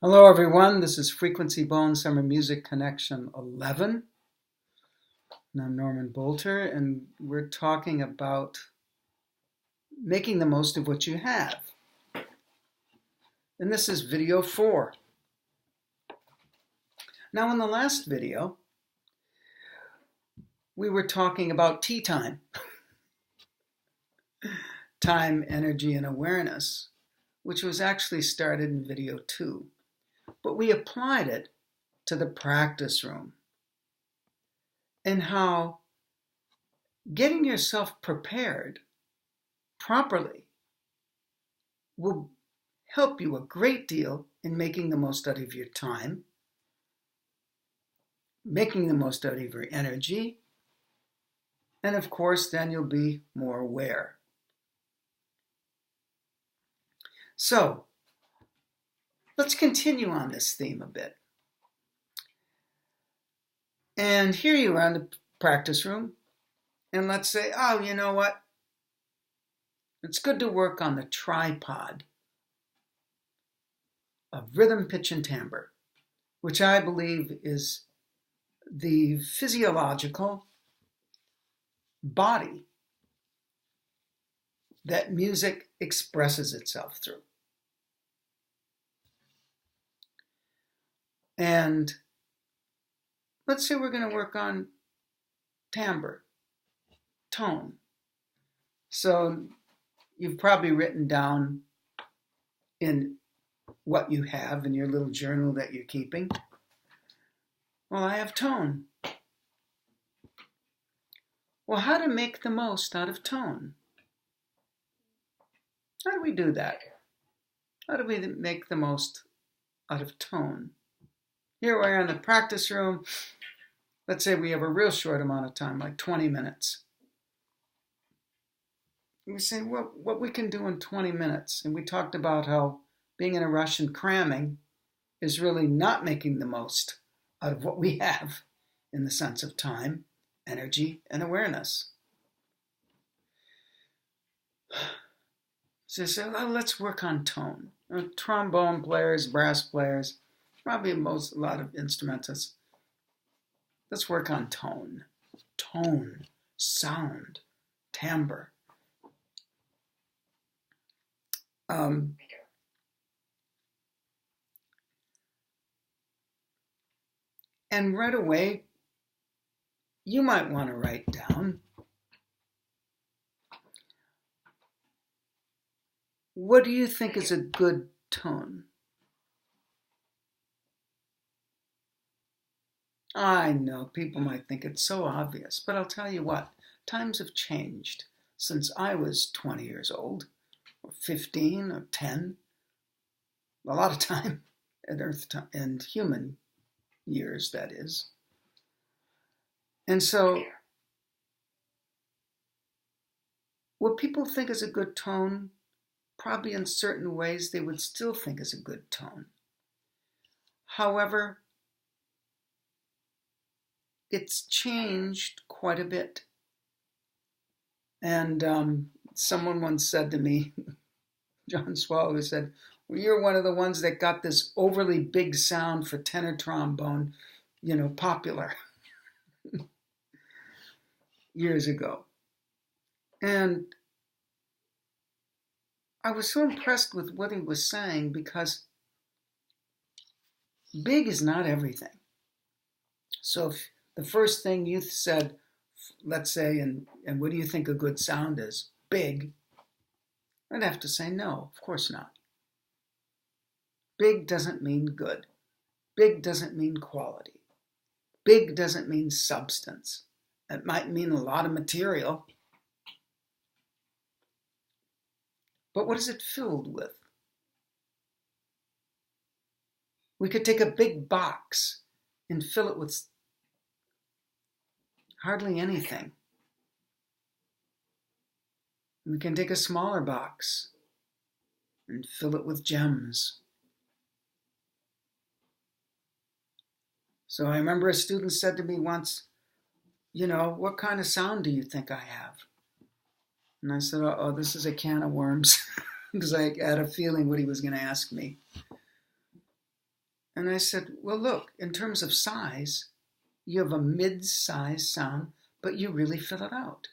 Hello everyone, this is Frequency Bone Summer Music Connection 11. And I'm Norman Bolter, and we're talking about making the most of what you have. And this is video 4. Now in the last video, we were talking about tea time. Time, energy, and awareness, which was actually started in video 2. But we applied it to the practice room and how getting yourself prepared properly will help you a great deal in making the most out of your time, making the most out of your energy, and of course, then you'll be more aware. So, let's continue on this theme a bit. And here you are in the practice room, and let's say, oh, you know what? It's good to work on the tripod of rhythm, pitch, and timbre, which I believe is the physiological body that music expresses itself through. And let's say we're going to work on timbre, tone. So you've probably written down in what you have in your little journal that you're keeping. Well, I have tone. Well, how to make the most out of tone? How do we do that? How do we make the most out of tone? Here we are in the practice room. Let's say we have a real short amount of time, like 20 minutes. And we say, well, what we can do in 20 minutes. And we talked about how being in a rush and cramming is really not making the most out of what we have in the sense of time, energy, and awareness. So say, well, let's work on tone. Trombone players, brass players, probably a lot of instrumentalists. Let's work on tone. Tone, sound, timbre. And right away, you might want to write down, what do you think is a good tone? I know people might think it's so obvious, but I'll tell you what, times have changed since I was 20 years old, or 15, or 10. A lot of time at Earth time, and human years, that is. And so, what people think is a good tone, probably in certain ways they would still think is a good tone. However, it's changed quite a bit. And someone once said to me, John Swallow said, well, you're one of the ones that got this overly big sound for tenor trombone, popular years ago. And I was so impressed with what he was saying because big is not everything. So if the first thing you said, let's say, and what do you think a good sound is? Big. I'd have to say no, of course not. Big doesn't mean good. Big doesn't mean quality. Big doesn't mean substance. It might mean a lot of material. But what is it filled with? We could take a big box and fill it with hardly anything. We can take a smaller box and fill it with gems. So I remember a student said to me once, what kind of sound do you think I have? And I said, oh, this is a can of worms, because I had a feeling what he was going to ask me. And I said, well, look, in terms of size, you have a mid-size sound, but you really fill it out.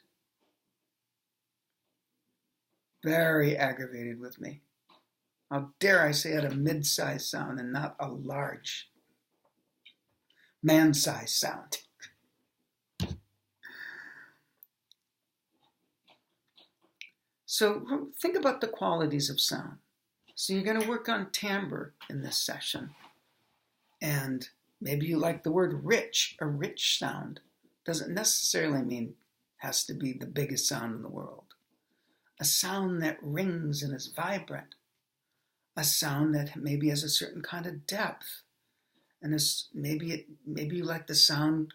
Very aggravated with me. How dare I say it, a mid-size sound and not a large man-size sound. So think about the qualities of sound. So you're going to work on timbre in this session. And maybe you like the word rich. A rich sound doesn't necessarily mean has to be the biggest sound in the world. A sound that rings and is vibrant. A sound that maybe has a certain kind of depth. And maybe you like the sound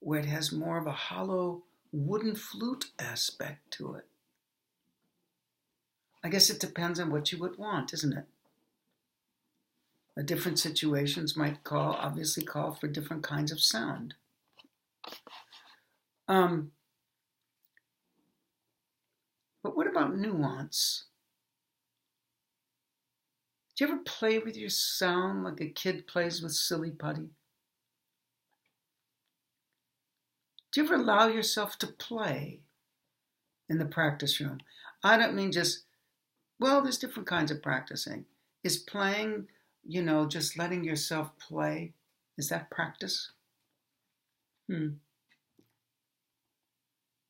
where it has more of a hollow wooden flute aspect to it. I guess it depends on what you would want, isn't it? Different situations might obviously call for different kinds of sound. But what about nuance? Do you ever play with your sound like a kid plays with silly putty? Do you ever allow yourself to play in the practice room? I don't mean just, well, there's different kinds of practicing. Is playing, just letting yourself play, is that practice? It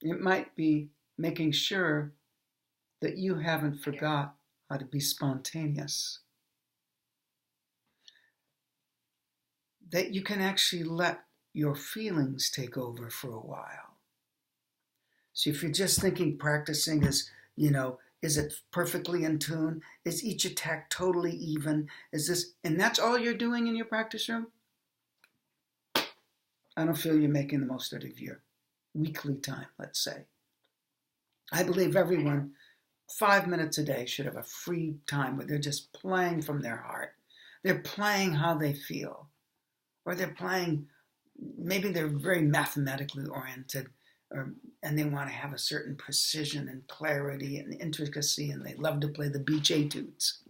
might be making sure that you haven't forgot how to be spontaneous. That you can actually let your feelings take over for a while. So if you're just thinking practicing is, is it perfectly in tune? Is each attack totally even? And that's all you're doing in your practice room? I don't feel you're making the most out of your weekly time, let's say. I believe everyone, 5 minutes a day, should have a free time where they're just playing from their heart. They're playing how they feel. Or they're playing, maybe they're very mathematically oriented, and they want to have a certain precision and clarity and intricacy, and they love to play the beach etudes.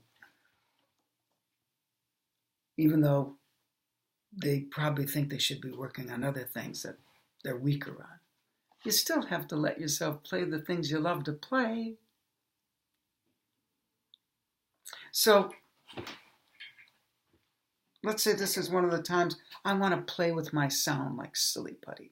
Even though they probably think they should be working on other things that they're weaker on. You still have to let yourself play the things you love to play. So, let's say this is one of the times I want to play with my sound like silly putty.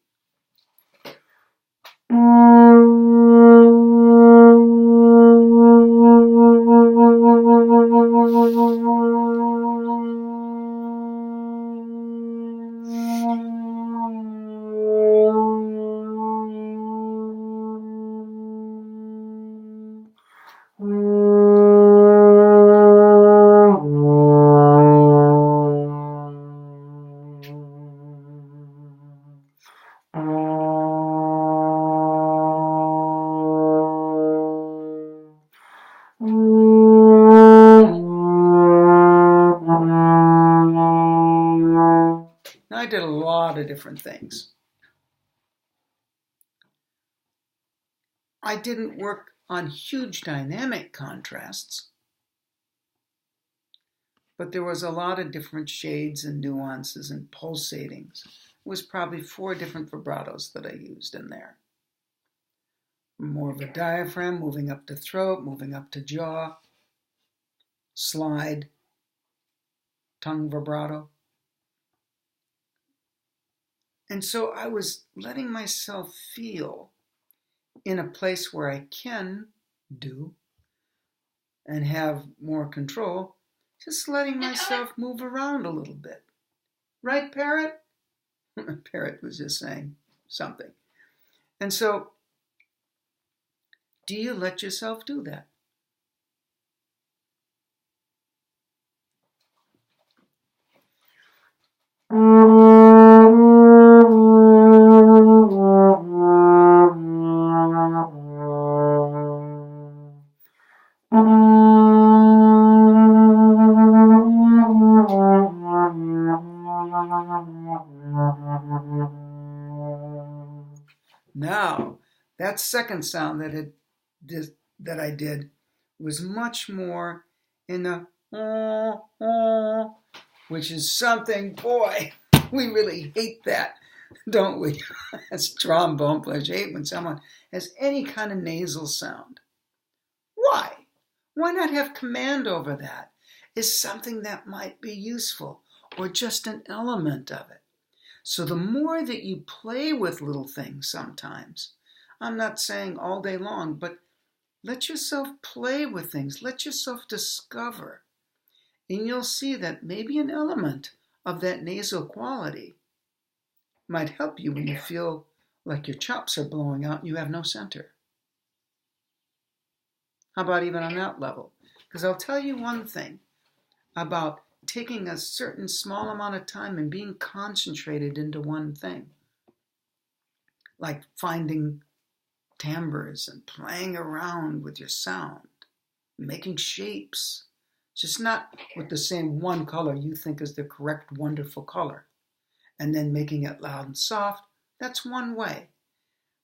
I did a lot of different things. I didn't work on huge dynamic contrasts, but there was a lot of different shades and nuances and pulsatings. It was probably 4 different vibratos that I used in there. More of a diaphragm, moving up to throat, moving up to jaw, slide, tongue vibrato. And so I was letting myself feel in a place where I can do and have more control, just letting myself move around a little bit. Right, Parrot? Parrot was just saying something. And so, do you let yourself do that? Now, that second sound that I did was much more in the which is something, boy, we really hate that, don't we? As trombone players, you hate when someone has any kind of nasal sound. Why? Why not have command over that? Is something that might be useful or just an element of it. So the more that you play with little things sometimes, I'm not saying all day long, but let yourself play with things. Let yourself discover. And you'll see that maybe an element of that nasal quality might help you when you feel like your chops are blowing out and you have no center. How about even on that level? Because I'll tell you one thing about taking a certain small amount of time and being concentrated into one thing, like finding timbres and playing around with your sound, making shapes, just not with the same one color you think is the correct, wonderful color, and then making it loud and soft. That's one way.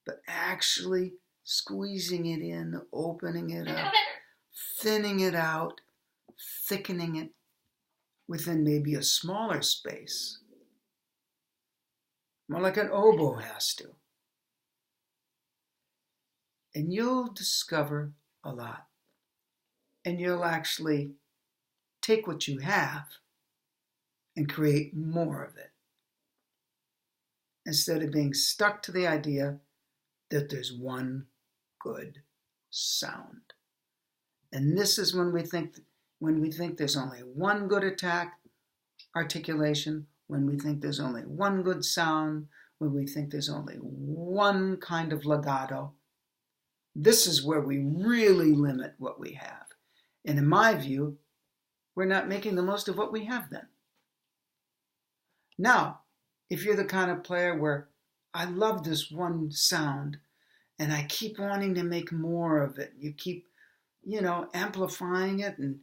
But actually squeezing it in, opening it up, thinning it out, thickening it within maybe a smaller space, more like an oboe has to. And you'll discover a lot. And you'll actually take what you have and create more of it, instead of being stuck to the idea that there's one good sound. And this is when we think there's only one good articulation, when we think there's only one good sound, when we think there's only one kind of legato. This is where we really limit what we have. And in my view, we're not making the most of what we have then. Now, if you're the kind of player where I love this one sound and I keep wanting to make more of it, you keep, amplifying it and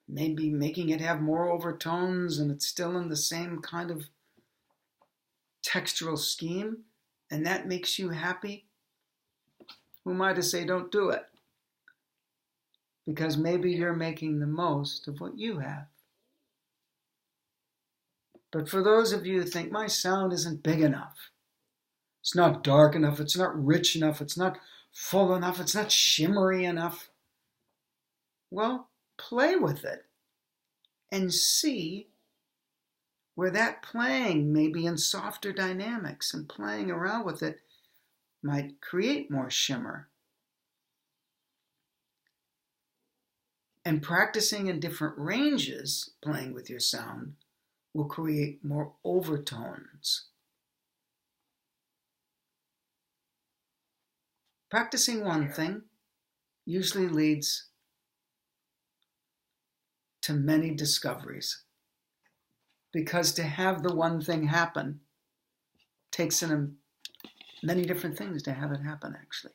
maybe making it have more overtones and it's still in the same kind of textural scheme, and that makes you happy, who am I to say don't do it? Because maybe you're making the most of what you have. But for those of you who think my sound isn't big enough, it's not dark enough, it's not rich enough, it's not full enough, it's not shimmery enough, well, play with it and see where that playing, maybe in softer dynamics and playing around with it, might create more shimmer. And practicing in different ranges, playing with your sound, will create more overtones. Practicing one thing usually leads to many discoveries, because to have the one thing happen takes in many different things to have it happen, actually.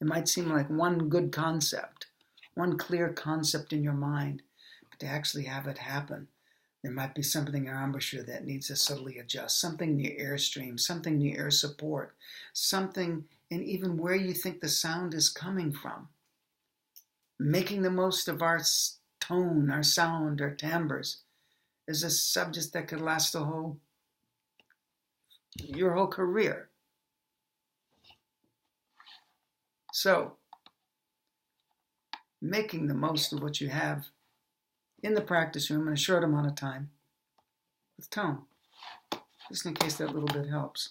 It might seem like one good concept, one clear concept in your mind, but to actually have it happen, there might be something in your embouchure that needs to subtly adjust, something in your airstream, something in your air support, something in even where you think the sound is coming from. Making the most of our tone, our sound, our timbres is a subject that could last your whole career. So, making the most of what you have in the practice room in a short amount of time with tone, just in case that little bit helps.